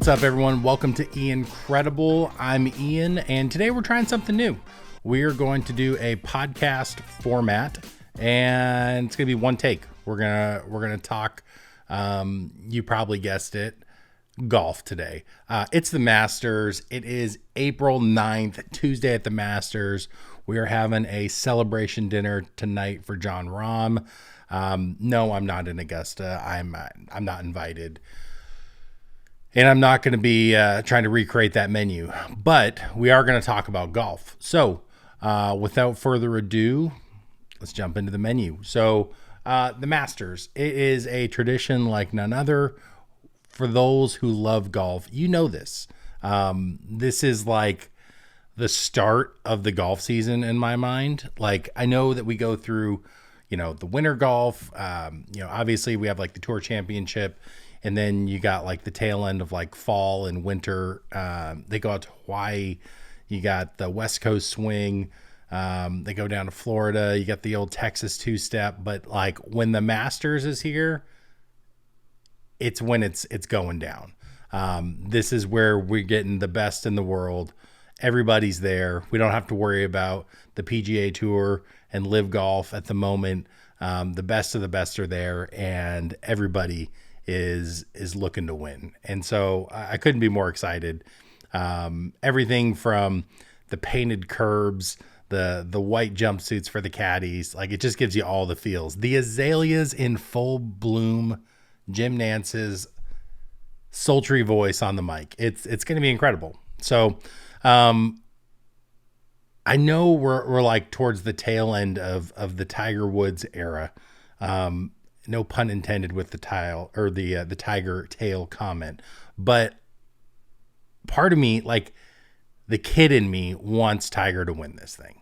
What's up, everyone? Welcome to IanCredible. I'm Ian, and today we're trying something new. We're going to do a podcast format, and it's going to be one take. We're gonna talk. You probably guessed it. Golf today. It's the Masters. It is April 9th, Tuesday at the Masters. We are having a celebration dinner tonight for Jon Rahm. No, I'm not in Augusta. I'm not invited. And I'm not going to be trying to recreate that menu, but we are going to talk about golf. So without further ado, let's jump into the menu. So the Masters, it is a tradition like none other. For those who love golf, you know this. This is like the start of the golf season in my mind. Like, I know that we go through, the winter golf. Obviously we have like the Tour Championship. And then you got like the tail end of like fall and winter. They go out to Hawaii. You got the West Coast swing. They go down to Florida. You got the old Texas two-step. But like when the Masters is here, it's when it's going down. This is where we're getting the best in the world. Everybody's there. We don't have to worry about the PGA Tour and Live Golf at the moment. The best of the best are there, and everybody is looking to win. And so I couldn't be more excited. Everything from the painted curbs, the white jumpsuits for the caddies, like it just gives you all the feels. The azaleas in full bloom, Jim Nance's sultry voice on the mic. It's going to be incredible. So I know we're like towards the tail end of the Tiger Woods era. No pun intended with the the tiger tail comment, but part of me, like the kid in me, wants Tiger to win this thing.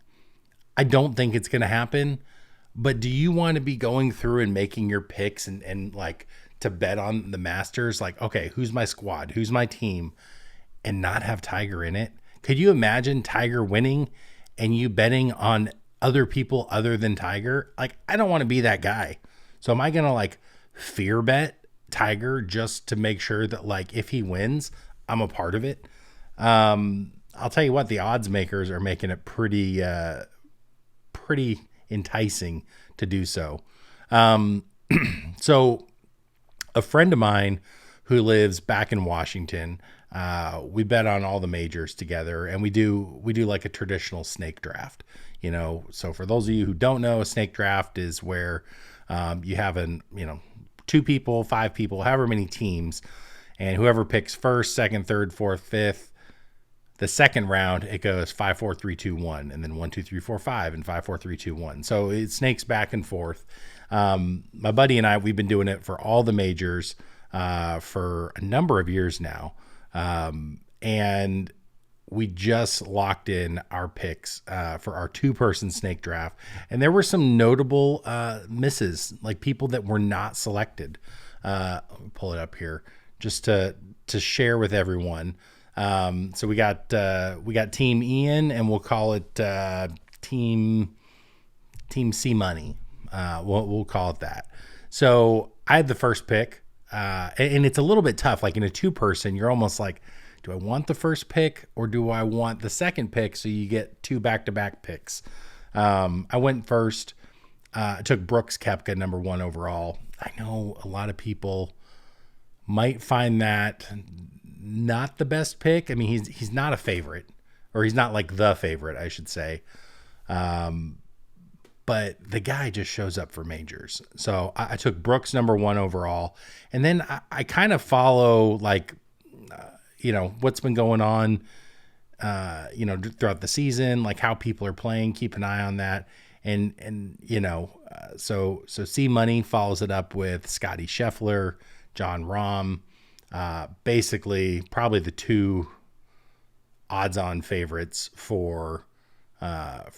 I don't think it's going to happen, but do you want to be going through and making your picks and like to bet on the Masters? Like, okay, who's my squad? Who's my team? And not have Tiger in it? Could you imagine Tiger winning and you betting on other people other than Tiger? Like, I don't want to be that guy. So am I going to like fear bet Tiger just to make sure that like if he wins, I'm a part of it? I'll tell you what, the odds makers are making it pretty enticing to do so. So a friend of mine who lives back in Washington, we bet on all the majors together, and we do like a traditional snake draft, So for those of you who don't know, a snake draft is where you have 2 people, 5 people, however many teams, and whoever picks first, second, third, fourth, fifth. The second round, it goes 5, 4, 3, 2, 1, and then 1, 2, 3, 4, 5, and 5, 4, 3, 2, 1. So it snakes back and forth. My buddy and I, we've been doing it for all the majors for a number of years now, and we just locked in our picks for our 2-person snake draft. And there were some notable misses, like people that were not selected. Let me pull it up here just to share with everyone. So we got Team Ian, and we'll call it Team C Money. We'll call it that. So I had the first pick, and it's a little bit tough. Like in a 2-person, you're almost like, do I want the first pick or do I want the second pick? So you get 2 back-to-back picks. I went first. I took Brooks Koepka, number 1 overall. I know a lot of people might find that not the best pick. I mean, he's not a favorite, or he's not like the favorite, I should say. But the guy just shows up for majors. So I took Brooks, number 1 overall. And then I kind of follow like, what's been going on, throughout the season, like how people are playing, keep an eye on that. So C Money follows it up with Scotty Scheffler, Jon Rahm, basically probably the 2 odds-on favorites for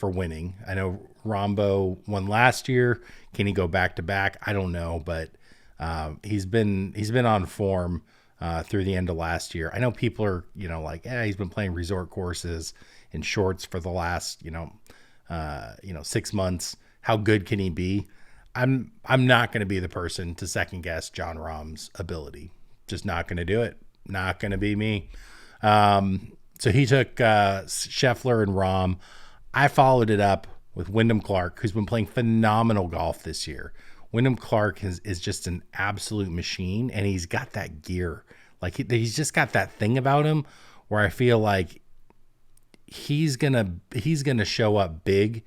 winning. I know Rombo won last year. Can he go back to back? I don't know, but he's been on form through the end of last year. I know people are, he's been playing resort courses in shorts for the last, 6 months. How good can he be? I'm not going to be the person to second guess Jon Rahm's ability. Just not going to do it. Not going to be me. So he took Scheffler and Rahm. I followed it up with Wyndham Clark, who's been playing phenomenal golf this year. Wyndham Clark is just an absolute machine, and he's got that gear. Like he's just got that thing about him where I feel like he's gonna show up big,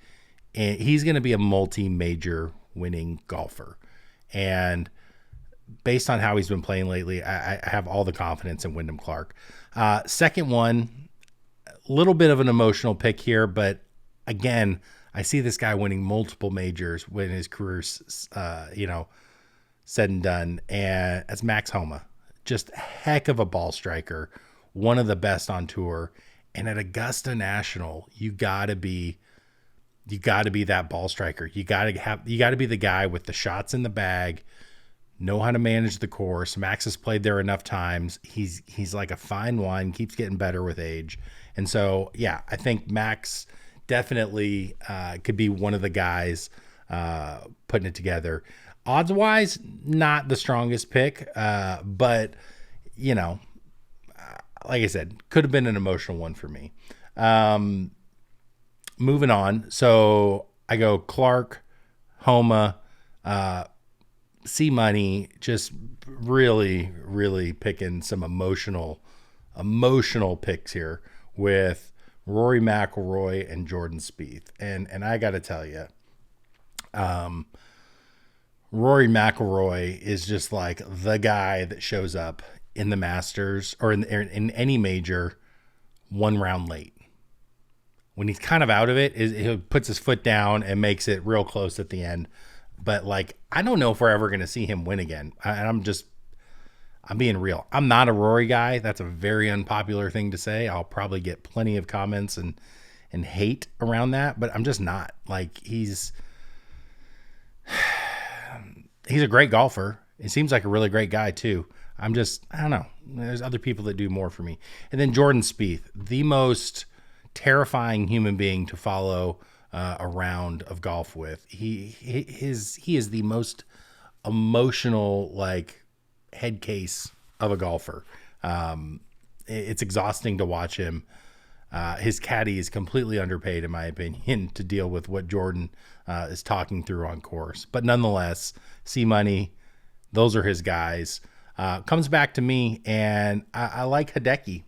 and he's gonna be a multi-major winning golfer. And based on how he's been playing lately, I have all the confidence in Wyndham Clark. Second one, a little bit of an emotional pick here, but again, I see this guy winning multiple majors when his career's, said and done. And that's Max Homa. Just a heck of a ball striker, one of the best on tour. And at Augusta National, you gotta be that ball striker. You gotta be the guy with the shots in the bag, know how to manage the course. Max has played there enough times. He's like a fine wine, keeps getting better with age. And so, yeah, I think Max definitely could be one of the guys putting it together. Odds-wise, not the strongest pick, but, like I said, could have been an emotional one for me. Moving on. So I go Clark, Homa, C-Money, just really, really picking some emotional picks here with Rory McIlroy and Jordan Spieth. And I got to tell you, Rory McIlroy is just like the guy that shows up in the Masters or in any major 1 round late. When he's kind of out of it, he puts his foot down and makes it real close at the end. But like, I don't know if we're ever going to see him win again. I'm being real. I'm not a Rory guy. That's a very unpopular thing to say. I'll probably get plenty of comments and hate around that, but I'm just not. Like, he's a great golfer. He seems like a really great guy too. I don't know. There's other people that do more for me. And then Jordan Spieth, the most terrifying human being to follow a round of golf with. He is the most emotional, like, head case of a golfer. It's exhausting to watch him. His caddy is completely underpaid, in my opinion, to deal with what Jordan is talking through on course. But nonetheless, C-Money, those are his guys. Comes back to me, and I like Hideki.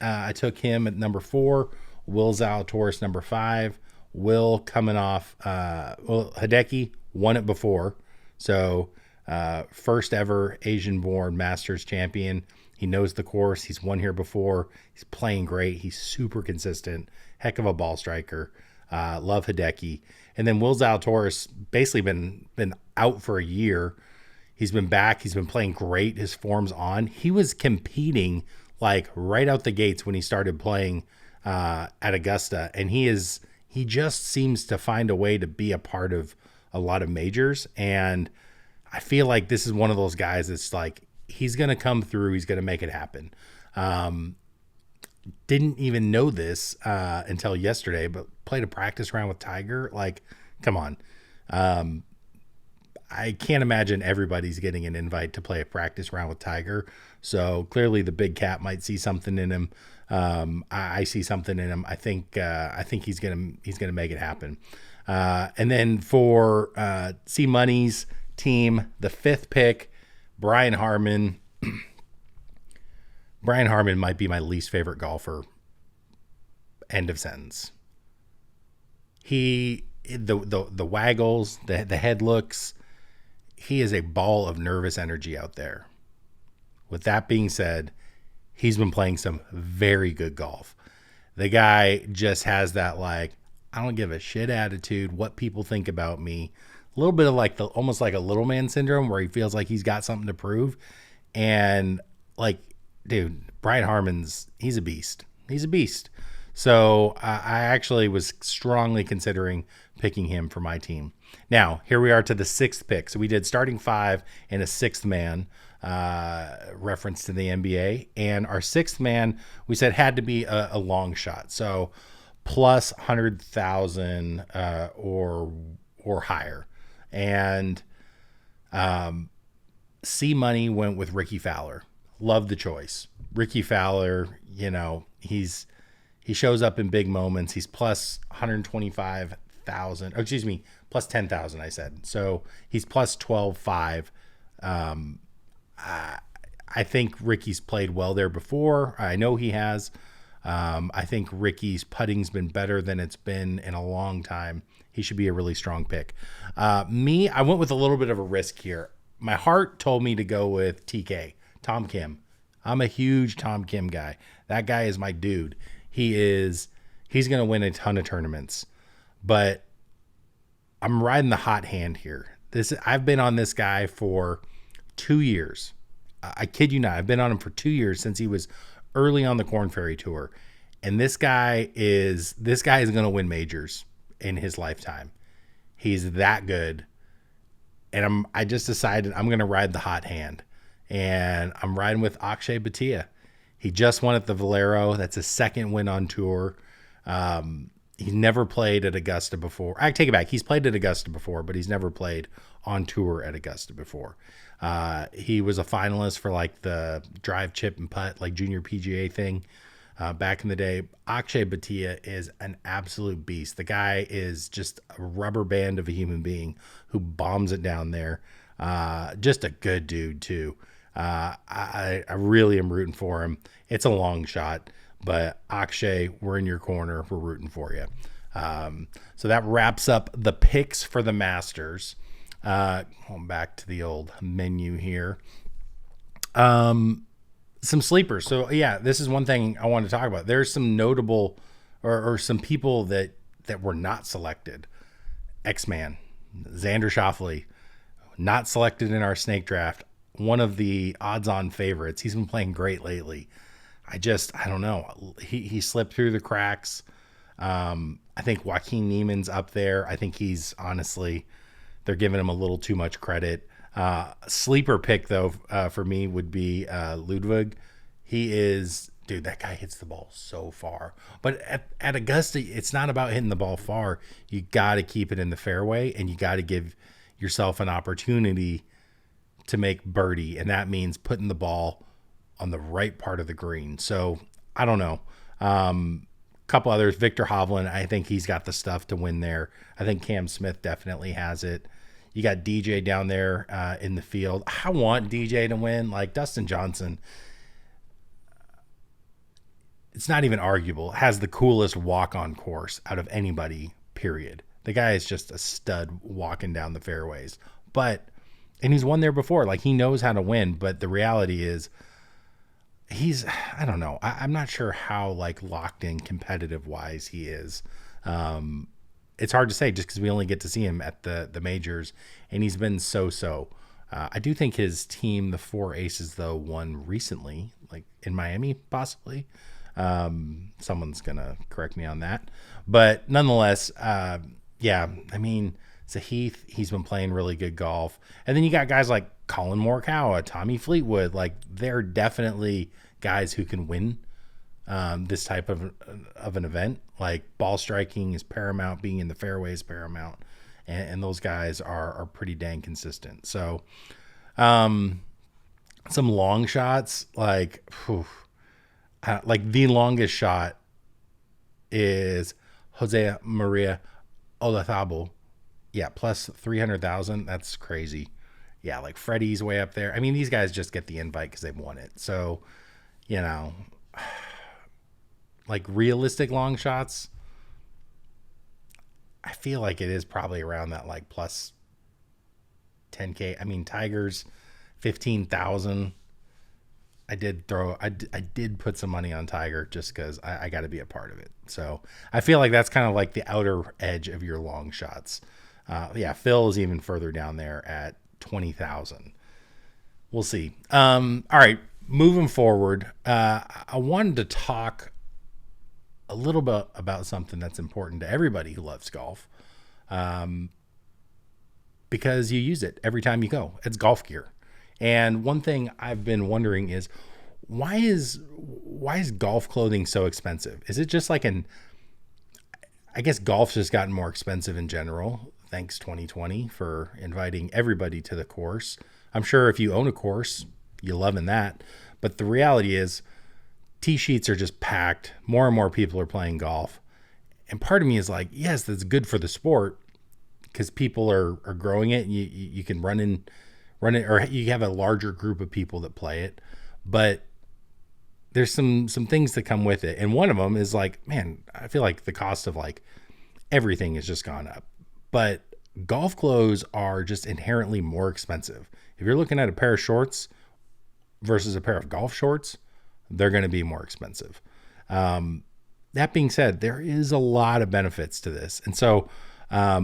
I took him at number 4. Will Zalatoris number 5. Will coming off. Hideki won it before, so first ever Asian-born Masters champion. He knows the course. He's won here before. He's playing great. He's super consistent. Heck of a ball striker. Love Hideki. And then Will Zalatoris basically been out for a year. He's been back. He's been playing great. His form's on. He was competing like right out the gates when he started playing at Augusta, and he just seems to find a way to be a part of a lot of majors. And I feel like this is one of those guys that's like, he's going to come through. He's going to make it happen. Didn't even know this until yesterday, but played a practice round with Tiger. Like, come on. I can't imagine everybody's getting an invite to play a practice round with Tiger. So clearly the big cat might see something in him. I see something in him. I think he's gonna make it happen. And then for C-Money's team, the 5th pick, Brian Harman. Brian Harman might be my least favorite golfer. End of sentence. The waggles, the head looks. He is a ball of nervous energy out there. With that being said, he's been playing some very good golf. The guy just has that, like, I don't give a shit attitude, what people think about me. A little bit of like almost like a little man syndrome where he feels like he's got something to prove. And like, dude, Brian Harman's, he's a beast. He's a beast. So I actually was strongly considering picking him for my team. Now, here we are to the 6th pick. So we did starting 5 and a 6th man, reference to the NBA. And our 6th man, we said, had to be a long shot. So plus 100,000 or higher. And C-Money went with Ricky Fowler. love the choice. Ricky Fowler, he shows up in big moments. He's plus 125,000. Oh, excuse me, plus 10,000. I said so. He's plus 12.5. I think Ricky's played well there before. I know he has. I think Ricky's putting's been better than it's been in a long time. He should be a really strong pick. I went with a little bit of a risk here. My heart told me to go with TK, Tom Kim. I'm a huge Tom Kim guy. That guy is my dude. He's going to win a ton of tournaments. But I'm riding the hot hand here. I've been on this guy for 2 years. I kid you not. I've been on him for 2 years since he was early on the Korn Ferry Tour. And this guy is going to win majors in his lifetime. He's that good. And I just decided I'm going to ride the hot hand. And I'm riding with Akshay Bhatia. He just won at the Valero. That's his second win on tour. He's never played at Augusta before. I take it back. He's played at Augusta before, but he's never played on tour at Augusta before. He was a finalist for like the drive, chip, and putt, like junior PGA thing back in the day. Akshay Bhatia is an absolute beast. The guy is just a rubber band of a human being who bombs it down there. Just a good dude too. I really am rooting for him. It's a long shot, but Akshay, we're in your corner. We're rooting for you. So that wraps up the picks for the Masters. Going back to the old menu here. Some sleepers. So yeah, this is one thing I want to talk about. There's some notable or some people that were not selected. X-Man, Xander Schauffele, not selected in our snake draft. One of the odds-on favorites. He's been playing great lately. I don't know. He slipped through the cracks. I think Joaquin Niemann's up there. I think he's honestly, they're giving him a little too much credit. Sleeper pick though for me would be Ludwig. He is, dude, that guy hits the ball so far. But at Augusta, it's not about hitting the ball far. You got to keep it in the fairway, and you got to give yourself an opportunity to make birdie, and that means putting the ball on the right part of the green. So I don't know. Couple others, Victor Hovland, I think he's got the stuff to win there. I think Cam Smith definitely has it. You got DJ down there in the field. I want DJ to win. Like Dustin Johnson, it's not even arguable, has the coolest walk-on course out of anybody, period. The guy is just a stud walking down the fairways. And he's won there before. Like, he knows how to win, but the reality is I don't know. I'm not sure how like locked in competitive wise he is. It's hard to say just because we only get to see him at the majors, and he's been so. I do think his team, the Four Aces, though, won recently, like in Miami, possibly. Someone's gonna correct me on that, but nonetheless, yeah. I mean, Sahith, he's been playing really good golf, and then you got guys like Colin Morikawa, Tommy Fleetwood. Like, they're definitely guys who can win this type of an event. Like, ball striking is paramount, being in the fairway is paramount, and those guys are pretty dang consistent. So, some long shots, like the longest shot is Jose Maria Olazabal. Yeah, plus 300,000. That's crazy. Yeah, like Freddie's way up there. I mean, these guys just get the invite because they've won it. So, like realistic long shots, I feel like it is probably around that like plus 10K. I mean, Tiger's 15,000. I did put some money on Tiger just because I got to be a part of it. So I feel like that's kind of like the outer edge of your long shots. Yeah, Phil is even further down there at 20,000. We'll see. All right, moving forward, I wanted to talk a little bit about something that's important to everybody who loves golf, because you use it every time you go. It's golf gear. And one thing I've been wondering is why is golf clothing so expensive? Is it just like I guess golf's just gotten more expensive in general. Thanks 2020 for inviting everybody to the course. I'm sure if you own a course, you're loving that. But the reality is tee sheets are just packed. More and more people are playing golf. And part of me is like, yes, that's good for the sport because people are growing it. And you can run it, or you have a larger group of people that play it. But there's some things that come with it. And one of them is like, man, I feel like the cost of like everything has just gone up. But golf clothes are just inherently more expensive. If you're looking at a pair of shorts versus a pair of golf shorts, they're going to be more expensive. That being said, there is a lot of benefits to this. And so I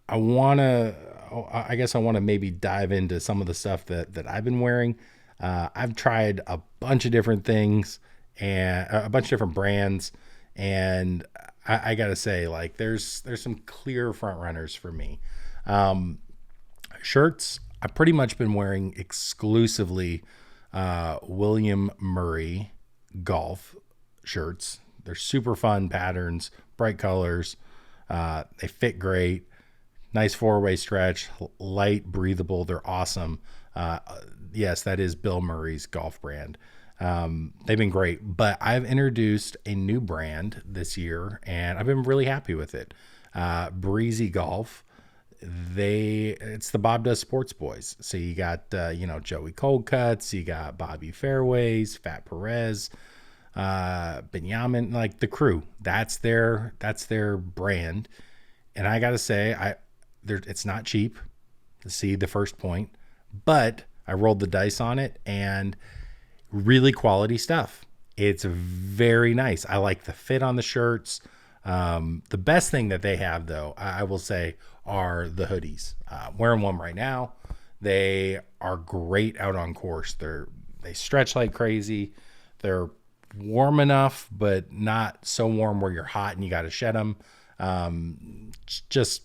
guess I want to maybe dive into some of the stuff that I've been wearing. I've tried a bunch of different things and a bunch of different brands. And I got to say, like, there's some clear front runners for me. Shirts, I've pretty much been wearing exclusively William Murray golf shirts. They're super fun patterns, bright colors. They fit great. Nice 4-way stretch, light, breathable. They're awesome. Yes, that is Bill Murray's golf brand. They've been great, but I've introduced a new brand this year and I've been really happy with it. Breezy Golf. It's the Bob Does Sports Boys. So you got, Joey Coldcuts, you got Bobby Fairways, Fat Perez, Benjamin, like the crew. That's their brand. And I got to say, it's not cheap, to see the first point, but I rolled the dice on it and really quality stuff. It's very nice. I like the fit on the shirts. The best thing that they have, though, I will say, are the hoodies. Wearing one right now. They are great out on course. They stretch like crazy. They're warm enough, but not so warm where you're hot and you got to shed them. Just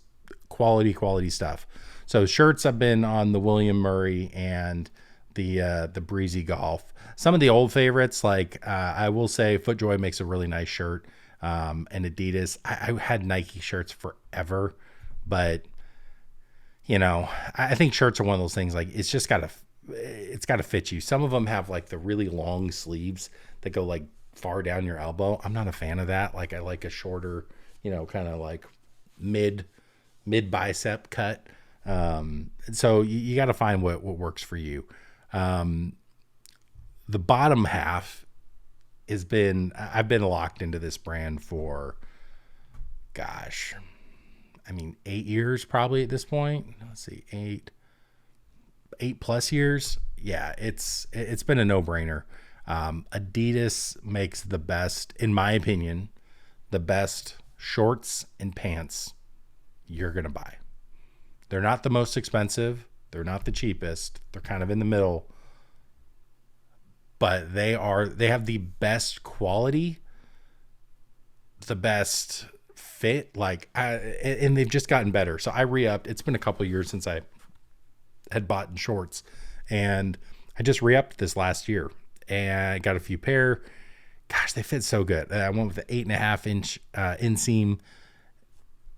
quality stuff. So shirts, I've been on the William Murray and the Breezy Golf. Some of the old favorites, like I will say FootJoy makes a really nice shirt. And Adidas. I had Nike shirts forever, but I think shirts are one of those things, like it's got to fit you. Some of them have like the really long sleeves that go like far down your elbow. I'm not a fan of that. Like I like a shorter, kind of like mid bicep cut. So you got to find what works for you. The bottom half I've been locked into this brand for, 8 years probably at this point. Let's see, 8 plus years. Yeah, it's been a no-brainer. Adidas makes the best, in my opinion, the best shorts and pants you're going to buy. They're not the most expensive. They're not the cheapest. They're kind of in the middle. But they have the best quality, the best fit, and they've just gotten better. So I re-upped. It's been a couple of years since I had bought in shorts, and I just re-upped this last year and I got a few pair. Gosh, they fit so good. I went with the 8.5 inch inseam.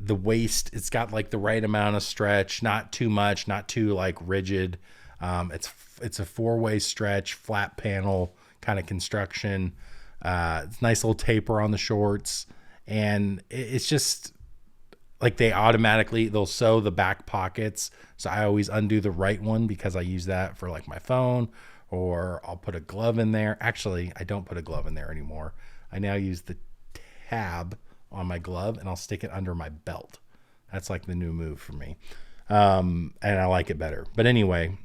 The waist, it's got like the right amount of stretch, not too much, not too like rigid. It's a 4-way stretch, flat panel kind of construction. It's nice little taper on the shorts, and it's just like they'll sew the back pockets. So I always undo the right one because I use that for like my phone, or I'll put a glove in there. Actually, I don't put a glove in there anymore. I now use the tab on my glove and I'll stick it under my belt. That's like the new move for me. And I like it better. But anyway,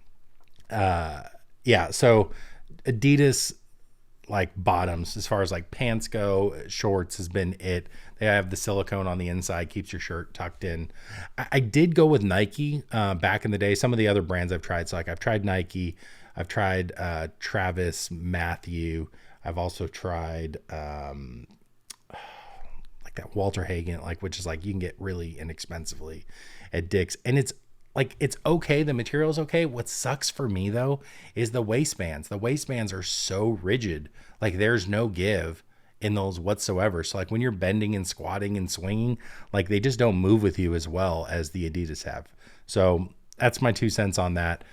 so Adidas, like bottoms, as far as like pants go, shorts has been it. They have the silicone on the inside, keeps your shirt tucked in. I did go with Nike back in the day. Some of the other brands I've tried, so like I've tried Nike, I've tried Travis Matthew. I've also tried like that Walter Hagen, which is like you can get really inexpensively at Dick's, and it's okay. The material is okay. What sucks for me though is the waistbands. The waistbands are so rigid. Like there's no give in those whatsoever. So like when you're bending and squatting and swinging, like they just don't move with you as well as the Adidas have. So that's my 2 cents on that.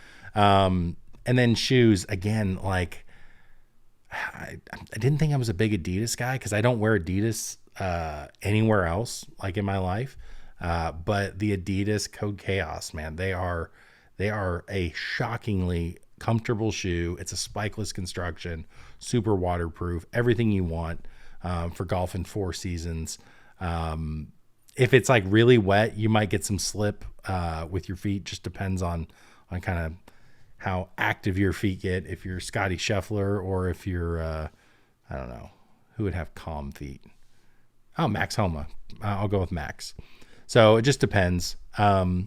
And then shoes, again, like I didn't think I was a big Adidas guy because I don't wear Adidas anywhere else like in my life. But the Adidas Code Chaos, man, they are a shockingly comfortable shoe. It's a spikeless construction, super waterproof, everything you want for golf in 4 seasons. If it's like really wet, you might get some slip with your feet. Just depends on kind of how active your feet get. If you're Scotty Scheffler or if you're, I don't know, who would have calm feet? Oh, Max Homa. I'll go with Max. So it just depends. So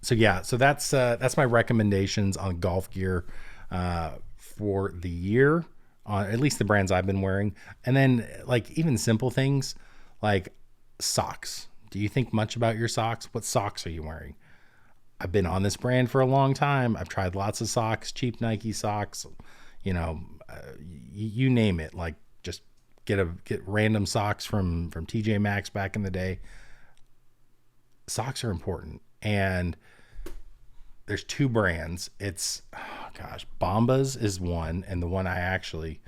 that's my recommendations on golf gear for the year, on at least the brands I've been wearing. And then like even simple things like socks. Do you think much about your socks? What socks are you wearing? I've been on this brand for a long time. I've tried lots of socks, cheap Nike socks, you name it. Like just get random socks from TJ Maxx back in the day. Socks are important. And there's 2 brands. It's, Bombas is one. And the one I actually,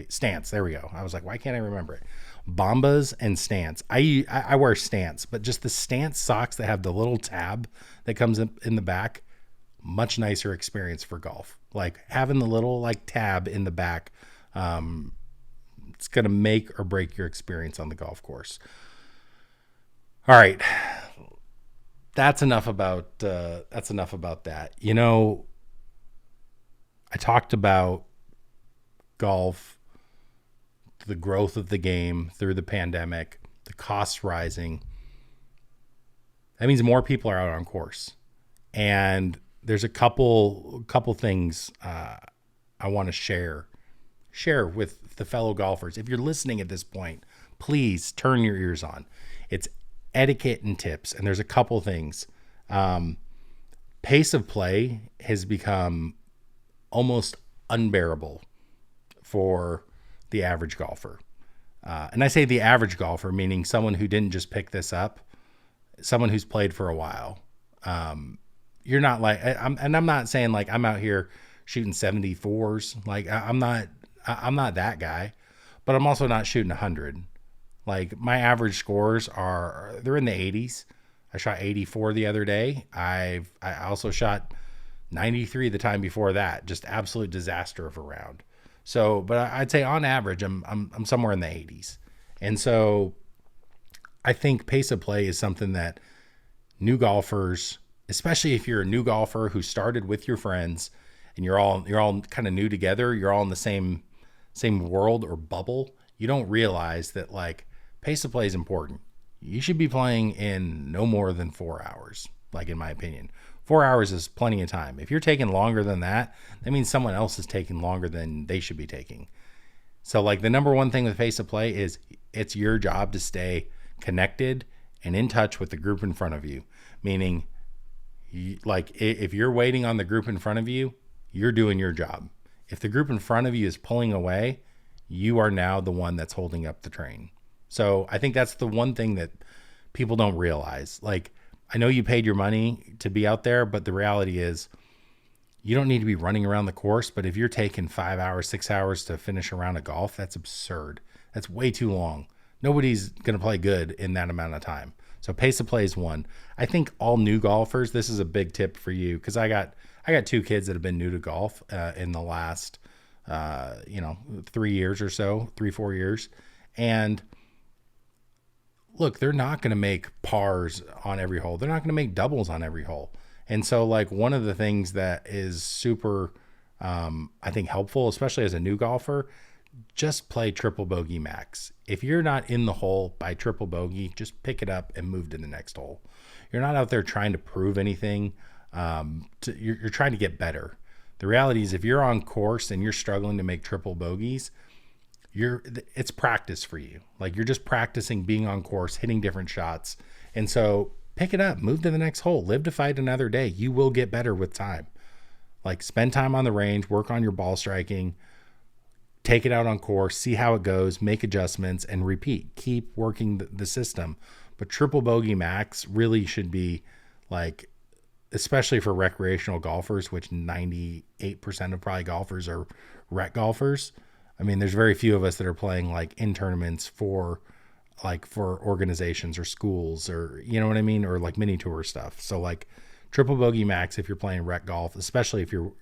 Stance. There we go. I was like, why can't I remember it? Bombas and Stance. I wear Stance, but just the Stance socks that have the little tab that comes in the back, much nicer experience for golf. Like having the little like tab in the back, it's going to make or break your experience on the golf course. All right. That's enough about that. I talked about golf, the growth of the game through the pandemic, the costs rising. That means more people are out on course. And there's a couple things I want to share with the fellow golfers. If you're listening at this point, please turn your ears on. It's etiquette and tips. And there's a couple things. Pace of play has become almost unbearable for the average golfer. And I say the average golfer, meaning someone who didn't just pick this up, someone who's played for a while. You're not like, I'm not saying like I'm out here shooting 74s. Like I'm not that guy, but I'm also not shooting 100. Like my average scores they're in the 80s. I shot 84 the other day. I also shot 93 the time before that. Just absolute disaster of a round. So, but I'd say on average, I'm somewhere in the 80s. And so I think pace of play is something that new golfers, especially if you're a new golfer who started with your friends and you're all kind of new together, you're all in the same world or bubble, you don't realize that like pace of play is important. You should be playing in no more than 4 hours, like in my opinion. 4 hours is plenty of time. If you're taking longer than that, that means someone else is taking longer than they should be taking. So like the number one thing with pace of play is it's your job to stay connected and in touch with the group in front of you. Meaning like if you're waiting on the group in front of you, you're doing your job. If the group in front of you is pulling away, you are now the one that's holding up the train. So I think that's the one thing that people don't realize. Like, I know you paid your money to be out there, but the reality is you don't need to be running around the course. But if you're taking 5 hours, 6 hours to finish a round of golf, that's absurd. That's way too long. Nobody's going to play good in that amount of time. So pace of play is one. I think all new golfers, this is a big tip for you, because I got 2 kids that have been new to golf in the last 3 years or so, 3-4 years. And look, they're not going to make pars on every hole. They're not going to make doubles on every hole. And so like one of the things that is super, I think helpful, especially as a new golfer, just play triple bogey max. If you're not in the hole by triple bogey, just pick it up and move to the next hole. You're not out there trying to prove anything. You're trying to get better. The reality is if you're on course and you're struggling to make triple bogeys, it's practice for you. Like you're just practicing being on course, hitting different shots. And so pick it up, move to the next hole, live to fight another day. You will get better with time. Like spend time on the range, work on your ball striking, take it out on course, see how it goes, make adjustments and repeat. Keep working the system. But triple bogey max really should be like especially for recreational golfers, which 98% of probably golfers are rec golfers. I mean, there's very few of us that are playing like in tournaments for organizations or schools, or you know what I mean, or like mini tour stuff. So like triple bogey max if you're playing rec golf, especially if you're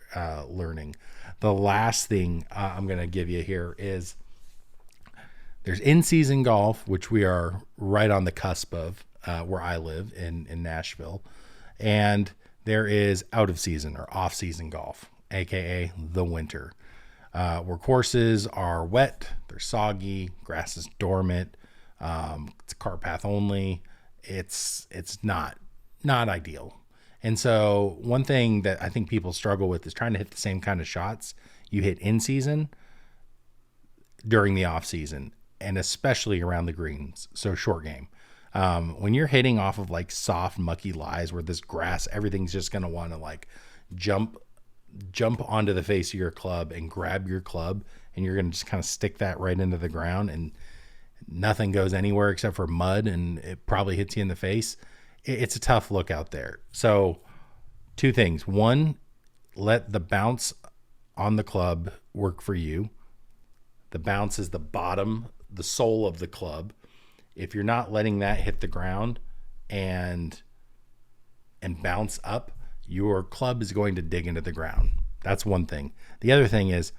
learning. The last thing I'm going to give you here is there's in-season golf, which we are right on the cusp of where I live in Nashville. And there is out-of-season or off-season golf, aka the winter, where courses are wet, they're soggy, grass is dormant, it's cart path only. It's not ideal. And so one thing that I think people struggle with is trying to hit the same kind of shots you hit in season during the off season, and especially around the greens. So short game. When you're hitting off of like soft, mucky lies where this grass, everything's just going to want to like jump onto the face of your club and grab your club, and you're going to just kind of stick that right into the ground and nothing goes anywhere except for mud, and it probably hits you in the face. It's a tough look out there. So two things. One, let the bounce on the club work for you. The bounce is the bottom, the sole of the club. If you're not letting that hit the ground and bounce up, your club is going to dig into the ground. That's one thing. The other thing is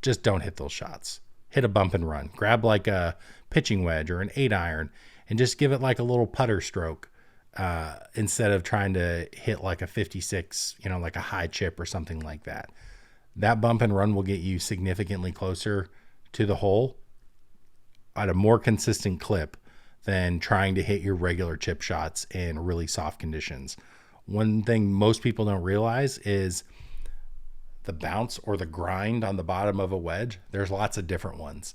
just don't hit those shots. Hit a bump and run. Grab like a pitching wedge or an 8-iron and just give it like a little putter stroke instead of trying to hit like a 56, like a high chip or something like that. That bump and run will get you significantly closer to the hole at a more consistent clip than trying to hit your regular chip shots in really soft conditions. One thing most people don't realize is the bounce or the grind on the bottom of a wedge. There's lots of different ones.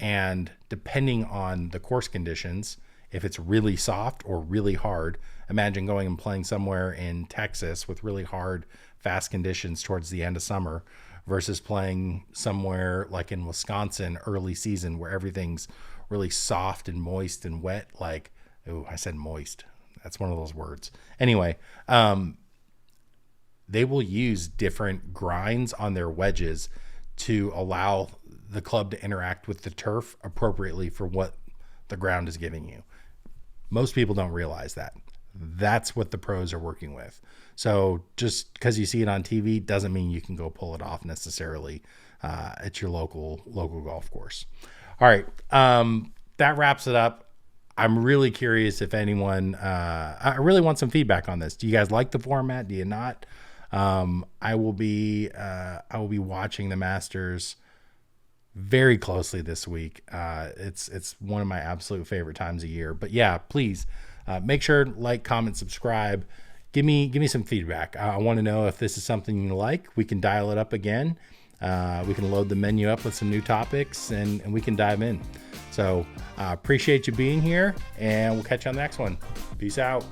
And depending on the course conditions, if it's really soft or really hard, imagine going and playing somewhere in Texas with really hard, fast conditions towards the end of summer versus playing somewhere like in Wisconsin early season where everything's really soft and moist and wet. Like, oh, I said moist. That's one of those words. Anyway, they will use different grinds on their wedges to allow the club to interact with the turf appropriately for what the ground is giving you. Most people don't realize that. That's what the pros are working with. So just because you see it on TV doesn't mean you can go pull it off necessarily at your local golf course. All right. That wraps it up. I'm really curious if anyone, I really want some feedback on this. Do you guys like the format? Do you not? I will be watching the Masters very closely this week. It's one of my absolute favorite times of year. But yeah, please make sure to like, comment, subscribe. Give me some feedback. I want to know if this is something you like. We can dial it up again. We can load the menu up with some new topics and we can dive in. So appreciate you being here, and we'll catch you on the next one. Peace out.